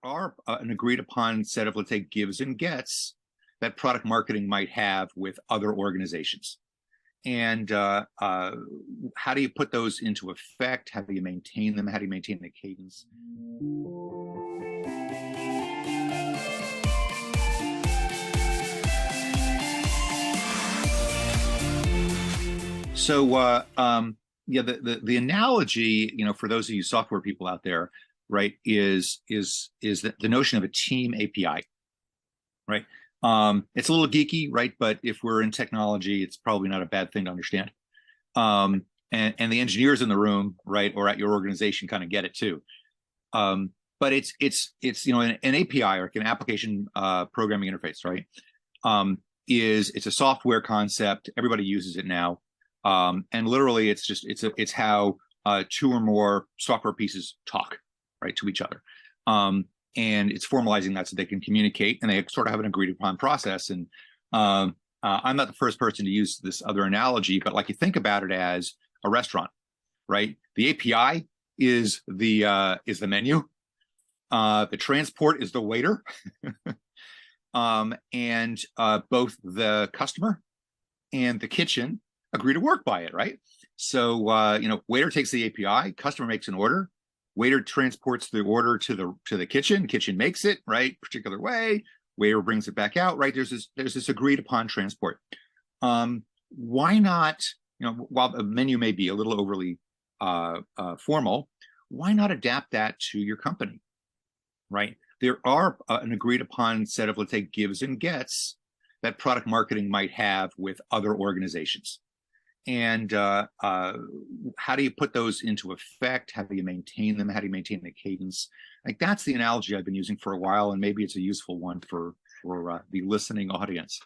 are an agreed upon set of, let's say, gives and gets that product marketing might have with other organizations. And how do you put those into effect? How do you maintain them? How do you maintain the cadence? So yeah, the analogy, for those of you software people out there, right, is that the notion of a team API, right? It's a little geeky, right? But if we're in technology, it's probably not a bad thing to understand. And the engineers in the room, right, or at your organization kind of get it too. But it's an API, or an application programming interface, right? It's a software concept. Everybody uses it now. And literally it's how two or more software pieces talk, right, to each other. And it's formalizing that so they can communicate, and they sort of have an agreed upon process. And I'm not the first person to use this other analogy, but like, you think about it as a restaurant, right? The API is the menu. The transport is the waiter. And both the customer and the kitchen agree to work by it, right? So waiter takes the API, customer makes an order, waiter transports the order to the kitchen makes it, right, particular way, waiter brings it back out, right? There's this agreed upon transport. Why not, while the menu may be a little overly formal, why not adapt that to your company, right? There are an agreed upon set of, let's say, gives and gets that product marketing might have with other organizations. And how do you put those into effect? How do you maintain them? How do you maintain the cadence? Like, that's the analogy I've been using for a while, and maybe it's a useful one for the listening audience.